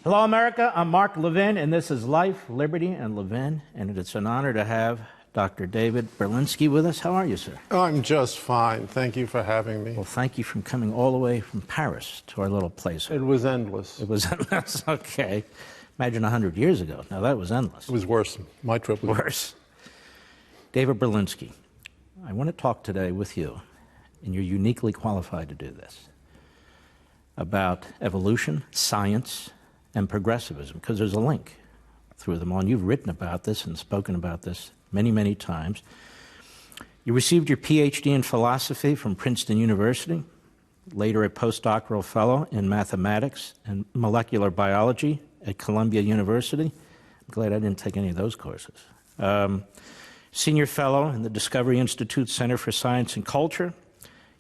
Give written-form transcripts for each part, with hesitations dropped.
Hello, America. I'm Mark Levin, and this is Life, Liberty, and Levin, and it's an honor to have Dr. David Berlinski with us. How are you, sir? I'm just fine. Thank you for having me. Well, thank you for coming all the way from Paris to our little place. It was endless. It was endless. Okay. Imagine 100 years ago. Now, that was endless. It was worse. My trip was worse. David Berlinski, I want to talk today with you, and you're uniquely qualified to do this, about evolution, science, and progressivism, because there's a link through them all. And you've written about this and spoken about this many, many times. You received your PhD in philosophy from Princeton University, later a postdoctoral fellow in mathematics and molecular biology at Columbia University. I'm glad I didn't take any of those courses. Senior fellow in the Discovery Institute Center for Science and Culture.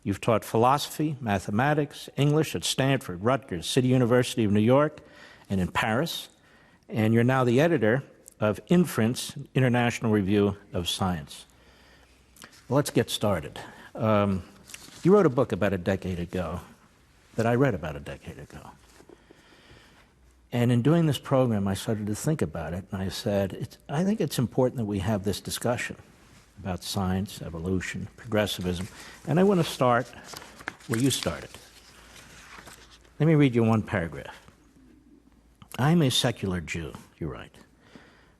You've taught philosophy, mathematics, English at Stanford, Rutgers, City University of New York, and in Paris. And you're now the editor of Inference, International Review of Science. Well, let's get started. You wrote a book about a decade ago that I read about a decade ago. And in doing this program, I started to think about it, and I said, I think it's important that we have this discussion about science, evolution, progressivism. And I want to start where you started. Let me read you one paragraph. I'm a secular Jew, you write.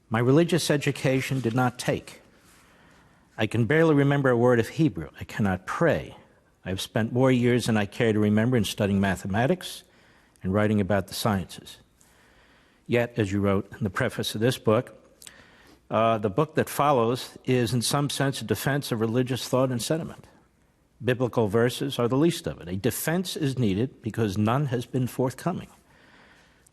My religious education did not take. I can barely remember a word of Hebrew. I cannot pray. I have spent more years than I care to remember in studying mathematics and writing about the sciences. Yet, as you wrote in the preface of this book, the book that follows is in some sense a defense of religious thought and sentiment. Biblical verses are the least of it. A defense is needed because none has been forthcoming.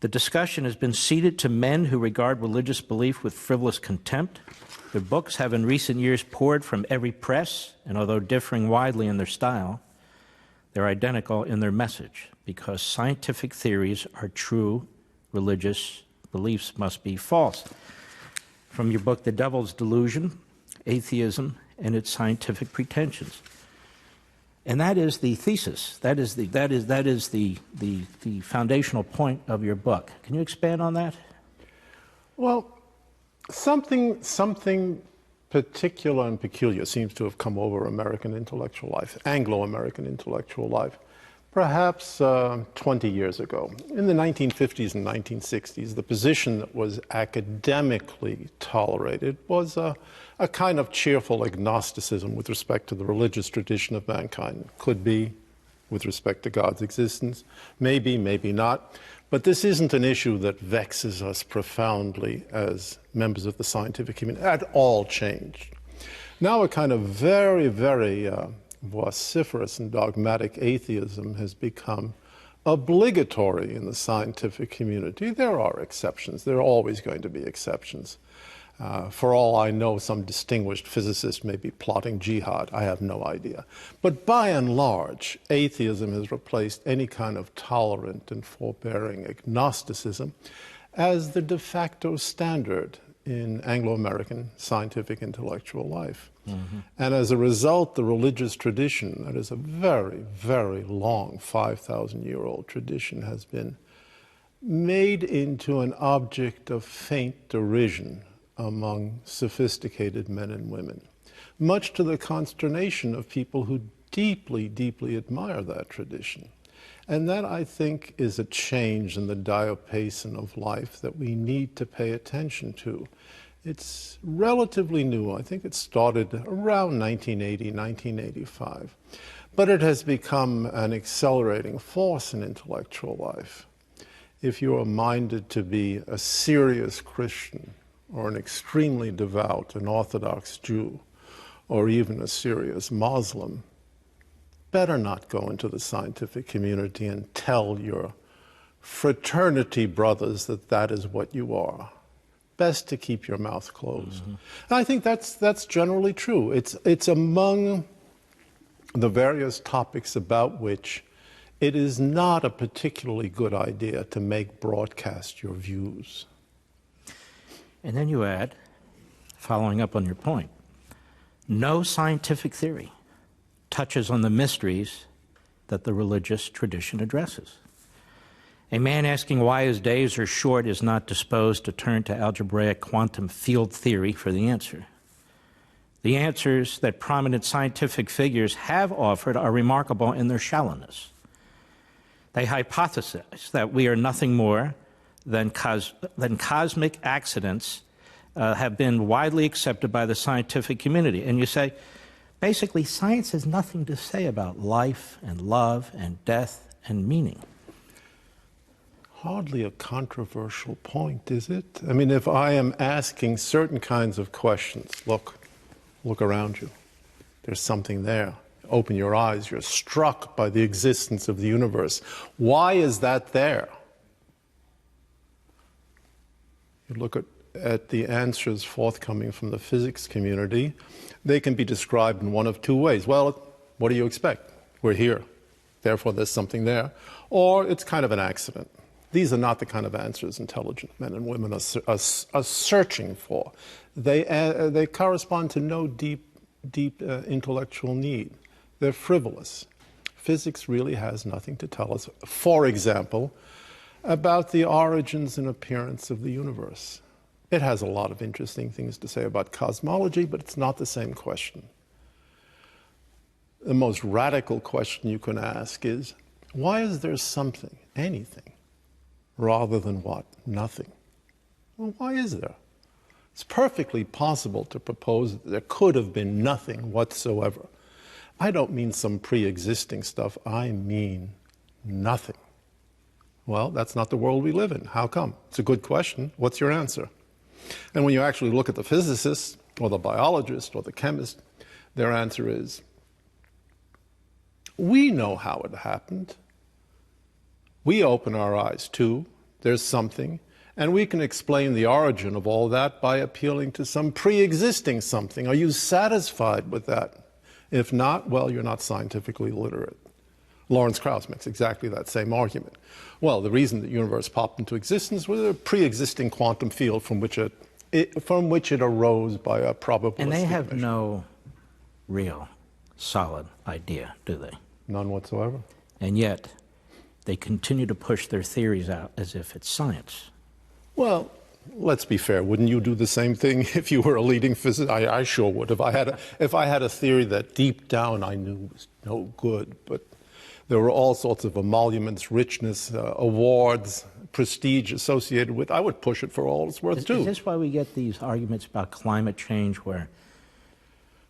The discussion has been ceded to men who regard religious belief with frivolous contempt. Their books have in recent years poured from every press, and although differing widely in their style, they're identical in their message, because scientific theories are true, religious beliefs must be false. From your book, The Devil's Delusion, Atheism and Its Scientific Pretensions. And that is the thesis. That is the foundational point of your book. Can you expand on that? Well, something particular and peculiar seems to have come over American intellectual life, Anglo-American intellectual life, perhaps 20 years ago. In the 1950s and 1960s, the position that was academically tolerated was a kind of cheerful agnosticism with respect to the religious tradition of mankind. Could be with respect to God's existence, maybe, maybe not. But this isn't an issue that vexes us profoundly as members of the scientific community at all changed. Now a kind of very, very vociferous and dogmatic atheism has become obligatory in the scientific community. There are exceptions. There are always going to be exceptions. For all I know, some distinguished physicist may be plotting jihad. I have no idea. But by and large, atheism has replaced any kind of tolerant and forbearing agnosticism as the de facto standard in Anglo-American scientific intellectual life. Mm-hmm. And as a result, the religious tradition, that is a very, very long 5,000-year-old tradition, has been made into an object of faint derision among sophisticated men and women, much to the consternation of people who deeply, deeply admire that tradition. And that, I think, is a change in the diapason of life that we need to pay attention to. It's relatively new. I think it started around 1980, 1985. But it has become an accelerating force in intellectual life. If you are minded to be a serious Christian, or an extremely devout and Orthodox Jew, or even a serious Muslim, better not go into the scientific community and tell your fraternity brothers that that is what you are. Best to keep your mouth closed. Mm-hmm. And I think that's generally true. It's among the various topics about which it is not a particularly good idea to make broadcast your views. And then you add, following up on your point, no scientific theory touches on the mysteries that the religious tradition addresses. A man asking why his days are short is not disposed to turn to algebraic quantum field theory for the answer. The answers that prominent scientific figures have offered are remarkable in their shallowness. They hypothesize that we are nothing more than cosmic accidents have been widely accepted by the scientific community. And you say, basically, science has nothing to say about life and love and death and meaning. Hardly a controversial point, is it? I mean, if I am asking certain kinds of questions, look around you. There's something there. Open your eyes. You're struck by the existence of the universe. Why is that there? You look at the answers forthcoming from the physics community. They can be described in one of two ways. Well, what do you expect? We're here. Therefore, there's something there. Or it's kind of an accident. These are not the kind of answers intelligent men and women are searching for. They correspond to no deep intellectual need. They're frivolous. Physics really has nothing to tell us, for example, about the origins and appearance of the universe. It has a lot of interesting things to say about cosmology, but it's not the same question. The most radical question you can ask is, why is there something, anything, rather than what? Nothing. Well, why is there? It's perfectly possible to propose that there could have been nothing whatsoever. I don't mean some pre-existing stuff. I mean nothing. Well, that's not the world we live in. How come? It's a good question. What's your answer? And when you actually look at the physicist or the biologist or the chemist, their answer is, we know how it happened. We open our eyes too. There's something. And we can explain the origin of all that by appealing to some pre-existing something. Are you satisfied with that? If not, well, you're not scientifically literate. Lawrence Krauss makes exactly that same argument. Well, the reason the universe popped into existence was a pre-existing quantum field from which it arose by a probabilistic And they have measure. no real, solid idea, do they? None whatsoever. And yet, they continue to push their theories out as if it's science. Well, let's be fair. Wouldn't you do the same thing if you were a leading physicist? I sure would. If I had a theory that deep down I knew was no good, but there were all sorts of emoluments, richness, awards, prestige associated with, I would push it for all it's worth too. Is this why we get these arguments about climate change where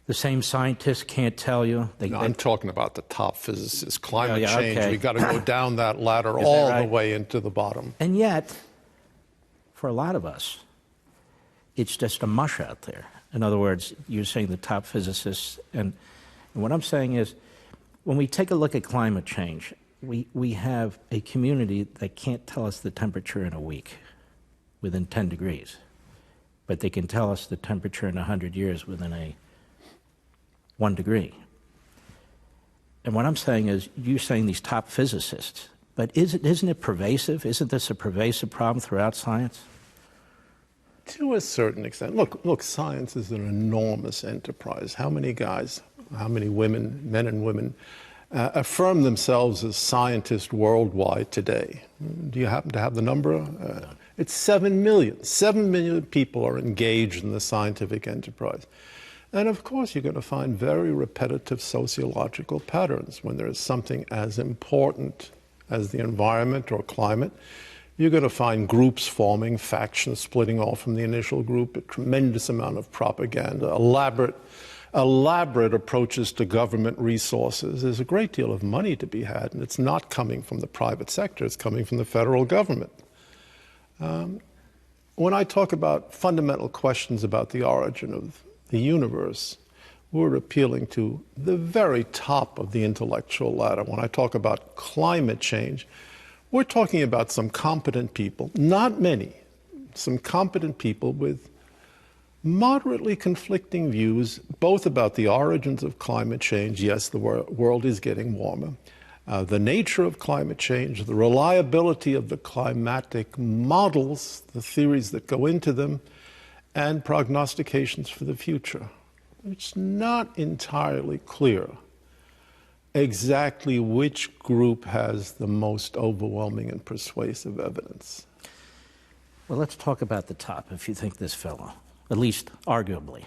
the same scientists can't tell you? I'm talking about the top physicists. Climate change, okay. we've got to go down that ladder Is all that right? the way into the bottom. And yet, for a lot of us, it's just a mush out there. In other words, you're saying the top physicists, and what I'm saying is, when we take a look at climate change, we have a community that can't tell us the temperature in a week within 10 degrees, but they can tell us the temperature in 100 years within a 1 degree. And what I'm saying is, you're saying these top physicists, but isn't it pervasive? Isn't this a pervasive problem throughout science? To a certain extent. Look, science is an enormous enterprise. How many guys, how many women, men and women, affirm themselves as scientists worldwide today? Do you happen to have the number? It's 7 million. 7 million people are engaged in the scientific enterprise. And of course, you're going to find very repetitive sociological patterns when there is something as important as the environment or climate. You're going to find groups forming, factions splitting off from the initial group, a tremendous amount of propaganda, elaborate approaches to government resources. There's a great deal of money to be had, and it's not coming from the private sector, it's coming from the federal government. When I talk about fundamental questions about the origin of the universe, we're appealing to the very top of the intellectual ladder. When I talk about climate change, we're talking about some competent people, not many, some competent people with moderately conflicting views, both about the origins of climate change. Yes, the world is getting warmer. The nature of climate change, the reliability of the climatic models, the theories that go into them, and prognostications for the future. It's not entirely clear exactly which group has the most overwhelming and persuasive evidence. Well, let's talk about the top, if you think this fellow, at least arguably,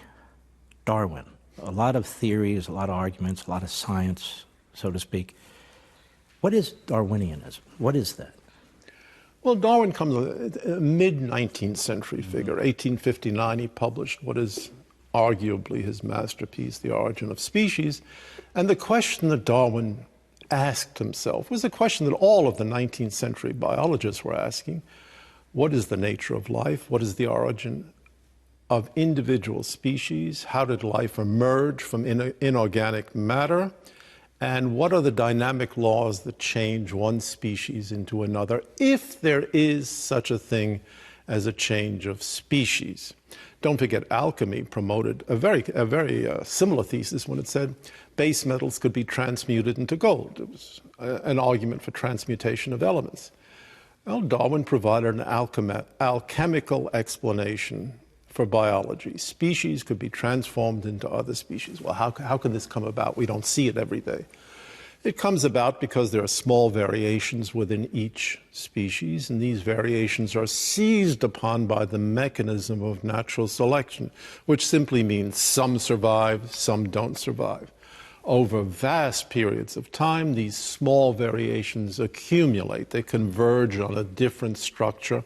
Darwin. A lot of theories, a lot of arguments, a lot of science, so to speak. What is Darwinianism? What is that? Well, Darwin comes a mid-19th century figure. 1859, he published what is arguably his masterpiece, The Origin of Species. And the question that Darwin asked himself was a question that all of the 19th century biologists were asking. What is the nature of life? What is the origin of individual species? How did life emerge from inorganic matter? And what are the dynamic laws that change one species into another, if there is such a thing as a change of species? Don't forget, alchemy promoted a very similar thesis when it said base metals could be transmuted into gold. It was an argument for transmutation of elements. Well, Darwin provided an alchemical explanation for biology. Species could be transformed into other species. Well, how can this come about? We don't see it every day. It comes about because there are small variations within each species, and these variations are seized upon by the mechanism of natural selection, which simply means some survive, some don't survive. Over vast periods of time, these small variations accumulate. They converge on a different structure,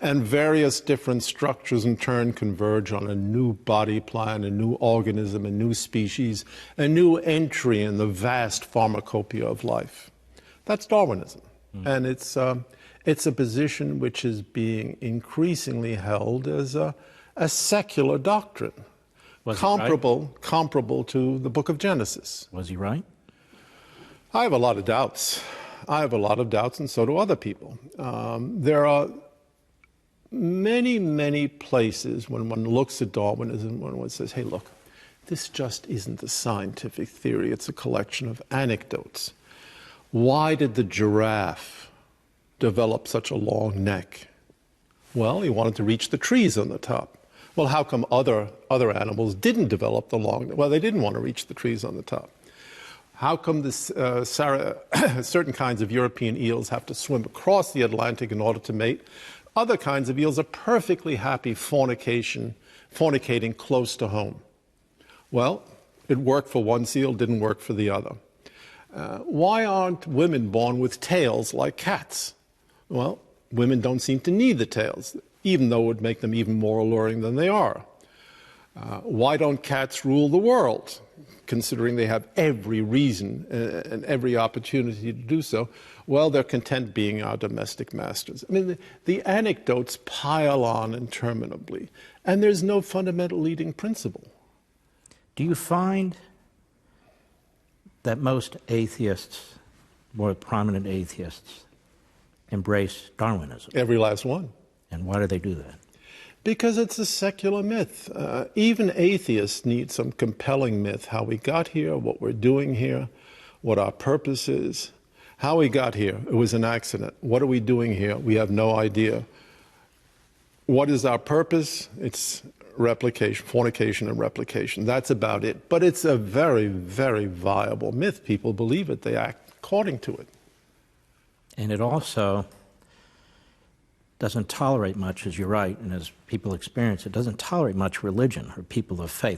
and various different structures in turn converge on a new body plan, a new organism, a new species, a new entry in the vast pharmacopoeia of life. That's Darwinism. And it's a position which is being increasingly held as a secular doctrine, comparable to the book of Genesis. Was he right? I have a lot of doubts. I have a lot of doubts, and so do other people. There are many places when one looks at Darwinism, when one says, hey, look, this just isn't a scientific theory. It's a collection of anecdotes. Why did the giraffe develop such a long neck? Well, he wanted to reach the trees on the top. Well, how come other animals didn't develop the long neck? Well, they didn't want to reach the trees on the top. How come certain kinds of European eels have to swim across the Atlantic in order to mate? Other kinds of eels are perfectly happy fornicating close to home. Well, it worked for one seal, didn't work for the other. Why aren't women born with tails like cats? Well, women don't seem to need the tails, even though it would make them even more alluring than they are. Why don't cats rule the world, considering they have every reason and every opportunity to do so? Well, they're content being our domestic masters. I mean, the anecdotes pile on interminably, and there's no fundamental leading principle. Do you find that most atheists, more prominent atheists, embrace Darwinism? Every last one. And why do they do that? Because it's a secular myth. Even atheists need some compelling myth, how we got here, what we're doing here, what our purpose is. How we got here, it was an accident. What are we doing here? We have no idea. What is our purpose? It's replication, fornication and replication. That's about it. But it's a very viable myth. People believe it. They act according to it. And it also doesn't tolerate much, as you're right, and as people experience, it doesn't tolerate much religion or people of faith.